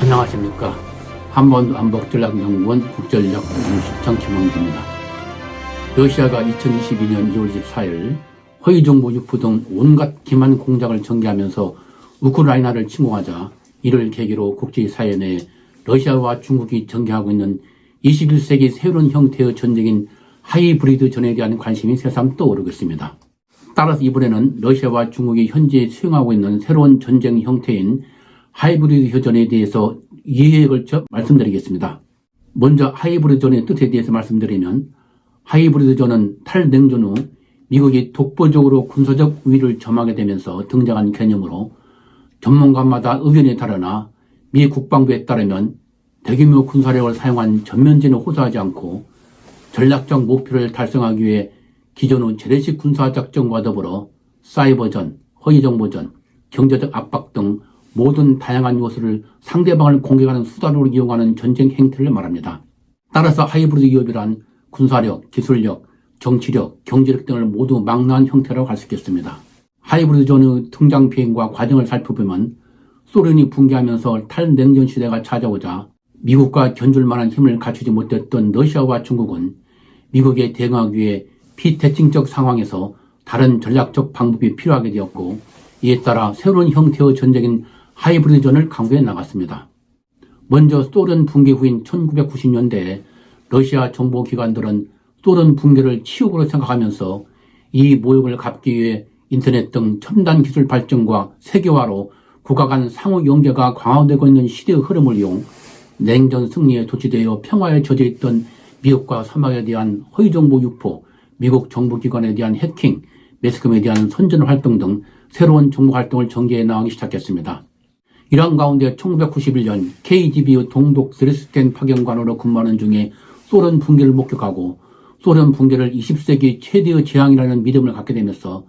안녕하십니까. 한반도 한복전략연구원 국전략 공식청 김원기입니다. 러시아가 2022년 2월 24일 허위정보 유포 등 온갖 기만 공작을 전개하면서 우크라이나를 침공하자 이를 계기로 국제사회 내 러시아와 중국이 전개하고 있는 21세기 새로운 형태의 전쟁인 하이브리드 전에 대한 관심이 새삼 떠오르고 있습니다. 따라서 이번에는 러시아와 중국이 현재 수행하고 있는 새로운 전쟁 형태인 하이브리드 휴전에 대해서 이해에 걸쳐 말씀드리겠습니다. 먼저 하이브리드 전의 뜻에 대해서 말씀드리면, 하이브리드 전은 탈냉전 후 미국이 독보적으로 군사적 우위를 점하게 되면서 등장한 개념으로 전문가마다 의견이 다르나 미 국방부에 따르면 대규모 군사력을 사용한 전면전을 호소하지 않고 전략적 목표를 달성하기 위해 기존의 재래식 군사작전과 더불어 사이버전, 허위정보전, 경제적 압박 등 모든 다양한 요소를 상대방을 공격하는 수단으로 이용하는 전쟁 행태를 말합니다. 따라서 하이브리드 기업이란 군사력, 기술력, 정치력, 경제력 등을 모두 망라한 형태라고 할 수 있겠습니다. 하이브리드전의 등장 비행과 과정을 살펴보면 소련이 붕괴하면서 탈냉전 시대가 찾아오자 미국과 견줄 만한 힘을 갖추지 못했던 러시아와 중국은 미국에 대응하기 위해 비대칭적 상황에서 다른 전략적 방법이 필요하게 되었고, 이에 따라 새로운 형태의 전쟁인 하이브리드전을 강구해 나갔습니다. 먼저 소련 붕괴 후인 1990년대에 러시아 정보기관들은 소련 붕괴를 치욕으로 생각하면서 이 모욕을 갚기 위해 인터넷 등 첨단 기술 발전과 세계화로 국가 간 상호 연계가 강화되고 있는 시대의 흐름을 이용 냉전 승리에 도취되어 평화에 젖어있던 미국과 서방에 대한 허위정보 유포, 미국 정보기관에 대한 해킹, 매스컴에 대한 선전 활동 등 새로운 정보 활동을 전개해 나가기 시작했습니다. 이런 가운데 1991년 KGB의 동독 드레스덴 파견관으로 근무하는 중에 소련 붕괴를 목격하고 소련 붕괴를 20세기 최대의 재앙이라는 믿음을 갖게 되면서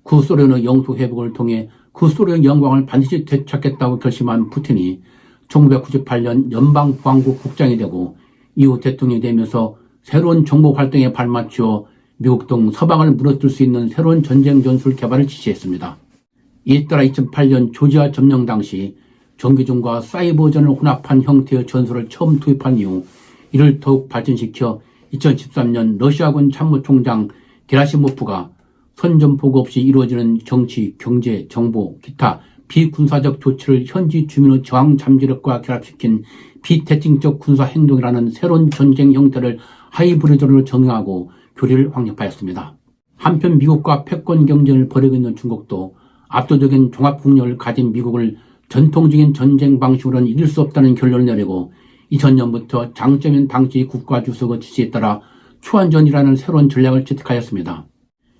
구소련의 영토 회복을 통해 구소련의 영광을 반드시 되찾겠다고 결심한 푸틴이 1998년 연방보안국 국장이 되고 이후 대통령이 되면서 새로운 정보 활동에 발맞추어 미국 등 서방을 무너뜨릴 수 있는 새로운 전쟁 전술 개발을 지시했습니다. 이에 따라 2008년 조지아 점령 당시 정규전과 사이버전을 혼합한 형태의 전술을 처음 투입한 이후 이를 더욱 발전시켜 2013년 러시아군 참모총장 게라시모프가 선전포고 없이 이루어지는 정치, 경제, 정보, 기타 비군사적 조치를 현지 주민의 저항 잠재력과 결합시킨 비대칭적 군사행동이라는 새로운 전쟁 형태를 하이브리드로 정의하고 교리를 확립하였습니다. 한편 미국과 패권 경쟁을 벌이고 있는 중국도 압도적인 종합국력을 가진 미국을 전통적인 전쟁 방식으로는 이길 수 없다는 결론을 내리고 2000년부터 장쩌면 당시 국가주석의 지시에 따라 추한전이라는 새로운 전략을 채택하였습니다.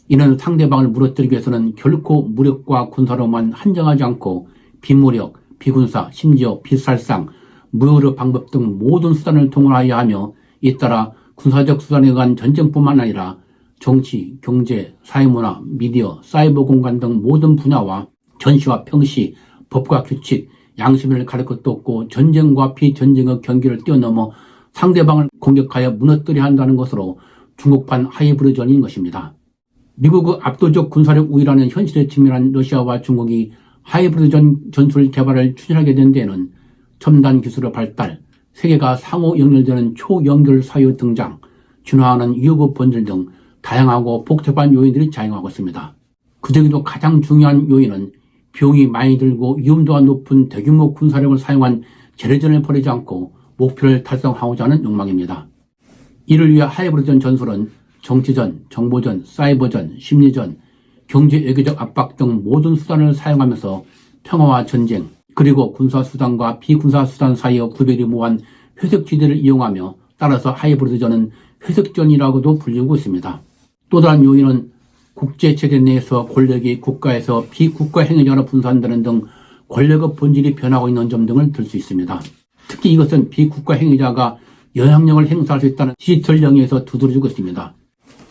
이는 상대방을 무너뜨리기 위해서는 결코 무력과 군사로만 한정하지 않고 비무력, 비군사, 심지어 비살상, 무혈의 방법 등 모든 수단을 동원하여야 하며, 이에 따라 군사적 수단에 의한 전쟁뿐만 아니라 정치, 경제, 사회문화, 미디어, 사이버 공간 등 모든 분야와 전시와 평시, 법과 규칙, 양심을 가릴 것도 없고 전쟁과 비전쟁의 경계를 뛰어넘어 상대방을 공격하여 무너뜨려야 한다는 것으로 중국판 하이브리드전인 것입니다. 미국의 압도적 군사력 우위라는 현실에 직면한 러시아와 중국이 하이브리드 전술 개발을 추진하게 된 데에는 첨단 기술의 발달, 세계가 상호 연결되는 초연결 사회의 등장, 진화하는 위협의 본질 등 다양하고 복잡한 요인들이 작용하고 있습니다. 그중에도 가장 중요한 요인은 비용이 많이 들고 위험도가 높은 대규모 군사력을 사용한 재래전을 벌이지 않고 목표를 달성하고자 하는 욕망입니다. 이를 위해 하이브리드 전술은 정치전, 정보전, 사이버전, 심리전, 경제 외교적 압박 등 모든 수단을 사용하면서 평화와 전쟁, 그리고 군사수단과 비군사수단 사이의 구별이 모호한 회색지대를 이용하며, 따라서 하이브리드전은 회색전이라고도 불리고 있습니다. 또 다른 요인은 국제체제 내에서 권력이 국가에서 비국가 행위자로 분산되는 등 권력의 본질이 변하고 있는 점 등을 들 수 있습니다. 특히 이것은 비국가 행위자가 영향력을 행사할 수 있다는 디지털 영역에서 두드러지고 있습니다.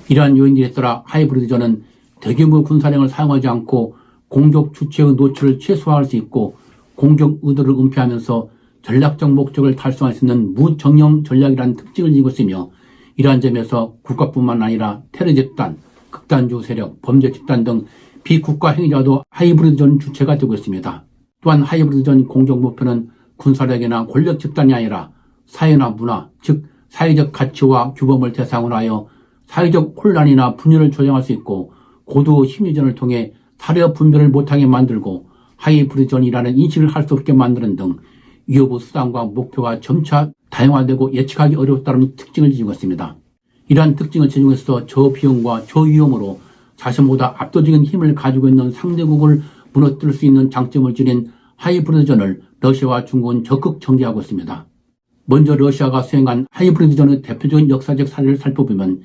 이러한 요인들에 따라 하이브리드전은 대규모 군사력을 사용하지 않고 공격 주체의 노출을 최소화할 수 있고 공격 의도를 은폐하면서 전략적 목적을 달성할 수 있는 무정령 전략이라는 특징을 지니고 있으며, 이러한 점에서 국가뿐만 아니라 테러 집단, 극단주 세력, 범죄 집단 등 비국가 행위자도 하이브리드전 주체가 되고 있습니다. 또한 하이브리드전 공격 목표는 군사력이나 권력 집단이 아니라 사회나 문화, 즉 사회적 가치와 규범을 대상으로 하여 사회적 혼란이나 분열을 조장할 수 있고 고도 심리전을 통해 사려 분별을 못하게 만들고 하이브리전이라는 인식을 할 수 없게 만드는 등 위협의 수단과 목표가 점차 다양화되고 예측하기 어렵다는 특징을 지니고 있습니다. 이러한 특징을 지니고 있어 저비용과 저위험으로 자신보다 압도적인 힘을 가지고 있는 상대국을 무너뜨릴 수 있는 장점을 지닌 하이브리드전을 러시아와 중국은 적극 전개하고 있습니다. 먼저 러시아가 수행한 하이브리드전의 대표적인 역사적 사례를 살펴보면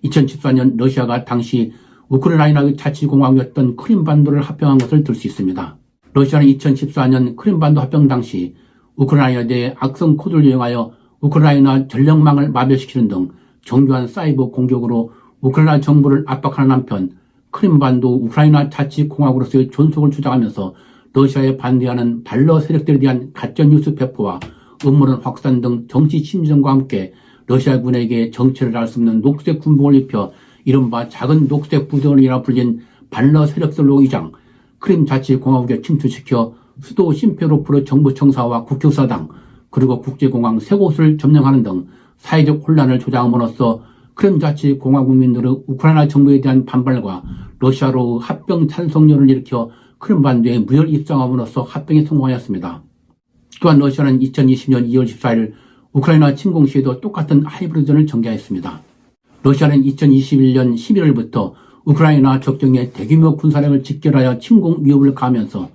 2014년 러시아가 당시 우크라이나의 자치공화국이었던 크림반도를 합병한 것을 들 수 있습니다. 러시아는 2014년 크림반도 합병 당시 우크라이나에 대해 악성 코드를 이용하여 우크라이나 전력망을 마비시키는 등 정교한 사이버 공격으로 우크라이나 정부를 압박하는 한편 크림반도 우크라이나 자치공화국으로서의 존속을 주장하면서 러시아에 반대하는 반러 세력들에 대한 가짜뉴스 배포와 음모론 확산 등 정치 심리전과 함께 러시아군에게 정체를 알 수 없는 녹색 군복을 입혀 이른바 작은 녹색 부대원이라 불린 반러 세력들로 위장, 크림 자치공화국에 침투시켜 수도 심페로폴의 정부 청사와 국교사당 그리고 국제공항 세 곳을 점령하는 등 사회적 혼란을 조장함으로써 크림 자치공화국민들의 우크라이나 정부에 대한 반발과 러시아로 합병 찬성론을 일으켜 크림반도에 무혈 입장함으로써 합병에 성공하였습니다. 또한 러시아는 2020년 2월 14일 우크라이나 침공 시에도 똑같은 하이브리드전을 전개하였습니다. 러시아는 2021년 11월부터 우크라이나 적정에 대규모 군사력을 집결하여 침공 위협을 가하면서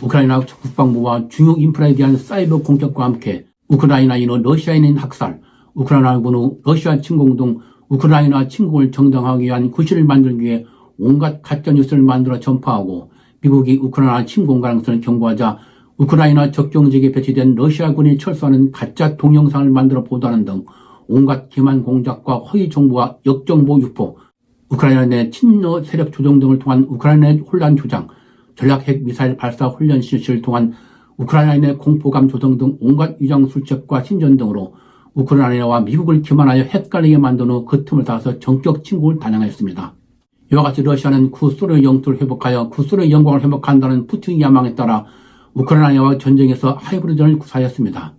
우크라이나 국방부와 중요 인프라에 대한 사이버 공격과 함께 우크라이나인의 러시아인인 학살, 우크라이나군의 러시아 침공 등 우크라이나 침공을 정당화하기 위한 구실을 만들기 위해 온갖 가짜뉴스를 만들어 전파하고 미국이 우크라이나 침공 가능성을 경고하자 우크라이나 적경지역에 배치된 러시아군이 철수하는 가짜 동영상을 만들어 보도하는 등 온갖 기만 공작과 허위 정보와 역정보 유포, 우크라이나 내 친러 세력 조정 등을 통한 우크라이나 혼란 조장, 전략 핵 미사일 발사 훈련 실시를 통한 우크라이나 내 공포감 조성 등 온갖 위장술책과 신전 등으로 우크라이나와 미국을 기만하여 헷갈리게 만든 후 그 틈을 타서 전격 침공을 단행하였습니다. 이와 같이 러시아는 구소련의 영토를 회복하여 구소련의 영광을 회복한다는 푸틴의 야망에 따라 우크라이나와 전쟁에서 하이브리드전을 구사하였습니다.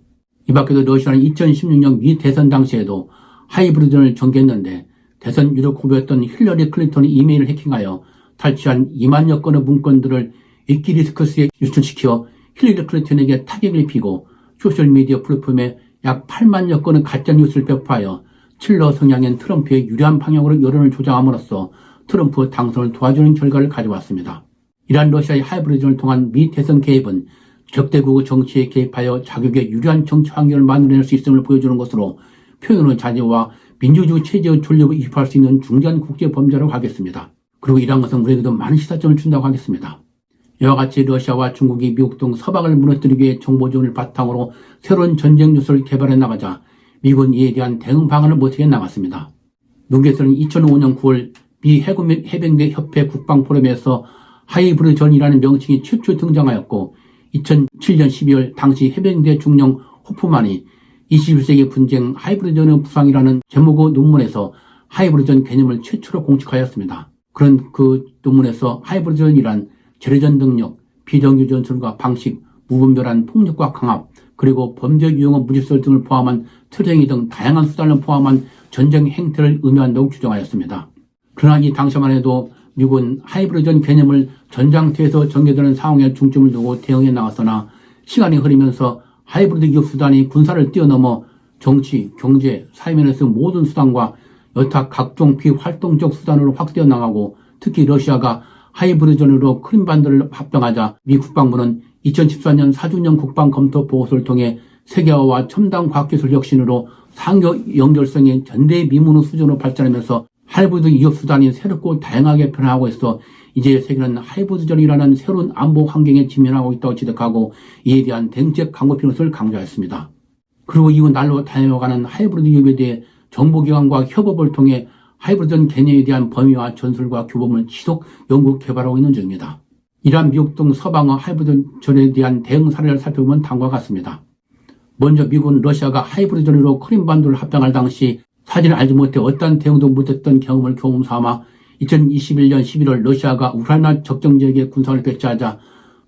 이 밖에도 러시아는 2016년 미 대선 당시에도 하이브리드전을 전개했는데 대선 유력 후보였던 힐러리 클린턴이 이메일을 해킹하여 탈취한 2만여 건의 문건들을 위키리스크스에 유출시켜 힐러리 클린턴에게 타격을 입히고 소셜미디어 플랫폼에 약 8만여 건의 가짜뉴스를 배포하여 칠러 성향인 트럼프의 유리한 방향으로 여론을 조장함으로써 트럼프 당선을 도와주는 결과를 가져왔습니다. 이러한 러시아의 하이브리드전을 통한 미 대선 개입은 적대국의 정치에 개입하여 자국의 유리한 정치 환경을 만들어낼 수 있음을 보여주는 것으로 표현의 자제와 민주주의 체제의 존립을 위협할 수 있는 중대한 국제 범죄라고 하겠습니다. 그리고 이러한 것은 우리에게도 많은 시사점을 준다고 하겠습니다. 이와 같이 러시아와 중국이 미국 등 서방을 무너뜨리기 위해 정보전을 바탕으로 새로운 전쟁 뉴스를 개발해 나가자 미국은 이에 대한 대응 방안을 못하게 나갔습니다. 미국에서는 2005년 9월 미 해병대 협회 국방포럼에서 하이브리드전이라는 명칭이 최초 등장하였고 2007년 12월 당시 해병대 중령 호프만이 21세기 분쟁 하이브리드전의 부상이라는 제목의 논문에서 하이브리드전 개념을 최초로 공식하였습니다. 그런 그 논문에서 하이브리드전이란 재래전 능력, 비정규 전술과 방식, 무분별한 폭력과 강압, 그리고 범죄 유형의 무질서 등을 포함한 트레이닝 등 다양한 수단을 포함한 전쟁 행태를 의미한다고 규정하였습니다. 그러나 이 당시만 해도 미국은 하이브리드전 개념을 전장터에서 전개되는 상황에 중점을 두고 대응해 나갔으나 시간이 흐르면서 하이브리드 기업 수단이 군사를 뛰어넘어 정치, 경제, 사회면에서 모든 수단과 여타 각종 비활동적 수단으로 확대해 나가고 특히 러시아가 하이브리드전으로 크림반도를 합병하자 미 국방부는 2014년 4주년 국방검토 보고서를 통해 세계화와 첨단 과학기술 혁신으로 상호 연결성이 전대미문의 수준으로 발전하면서 하이브리드 위협 수단이 새롭고 다양하게 변화하고 있어 이제 세계는 하이브리드전이라는 새로운 안보 환경에 직면하고 있다고 지적하고 이에 대한 대응책 강구 필요성을 강조했습니다. 그리고 이후 날로 다양해가는 하이브리드 위협에 대해 정보기관과 협업을 통해 하이브리드전 개념에 대한 범위와 전술과 규범을 지속 연구 개발하고 있는 중입니다. 이러한 미국 등 서방의 하이브리드전에 대한 대응 사례를 살펴보면 다음과 같습니다. 먼저 미국은 러시아가 하이브리드전으로 크림반도를 합병할 당시 사실을 알지 못해 어떠한 대응도 못했던 경험을 경험 삼아 2021년 11월 러시아가 우크라이나 적정 지역에 군사를 배치하자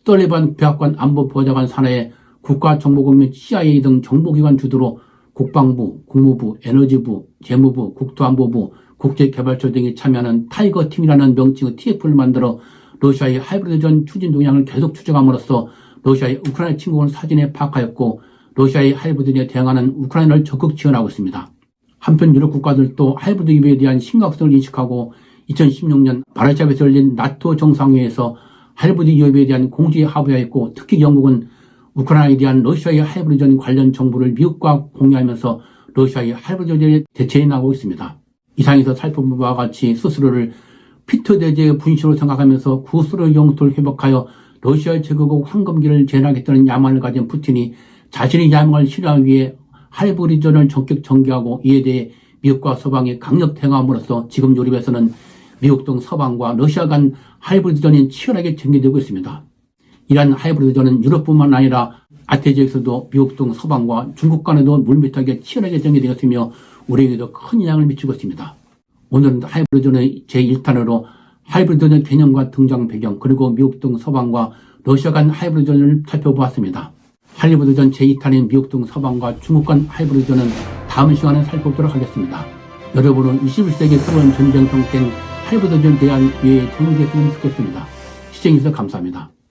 떨리반 백악관 안보보좌관 산하에 국가정보국 및 CIA 등 정보기관 주도로 국방부, 국무부, 에너지부, 재무부, 국토안보부, 국제개발처 등이 참여하는 타이거팀이라는 명칭의 TF를 만들어 러시아의 하이브리드 전 추진 동향을 계속 추적함으로써 러시아의 우크라이나 침공을 사전에 파악하였고 러시아의 하이브리드에 대응하는 우크라이나를 적극 지원하고 있습니다. 한편 유럽 국가들도 하이브리드 위협에 대한 심각성을 인식하고 2016년 바르샤베에서 열린 나토 정상회의에서 하이브리드 위협에 대한 공조에 합의하였고 특히 영국은 우크라이나에 대한 러시아의 하이브리드 관련 정보를 미국과 공유하면서 러시아의 하이브리드 대처해 나가고 있습니다. 이상에서 살펴본 바와 같이 스스로를 피터 대제의 분신으로 생각하면서 구스로 영토를 회복하여 러시아의 제국국 황금기를 재현하겠다는 야망을 가진 푸틴이 자신의 야망을 실현하기 위해 하이브리드전을 전격 전개하고 이에 대해 미국과 서방이 강력 대응함으로써 지금 유럽에서는 미국 등 서방과 러시아 간 하이브리드전이 치열하게 전개되고 있습니다. 이러한 하이브리드전은 유럽뿐만 아니라 아태 지역에서도 미국 등 서방과 중국 간에도 물밑하게 치열하게 전개되었으며 우리에게도 큰 영향을 미치고 있습니다. 오늘은 하이브리드전의 제1탄으로 하이브리드전 개념과 등장 배경 그리고 미국 등 서방과 러시아 간 하이브리드전을 살펴보았습니다. 하이브리드전 제2탄인 미국 등 서방과 중국 간 하이브리드전은 다음 시간에 살펴보도록 하겠습니다. 여러분은 21세기 새로운 전쟁 형태인 하이브리드전에 대한 이해에 도움이 됐으면 좋겠습니다. 시청해주셔서 감사합니다.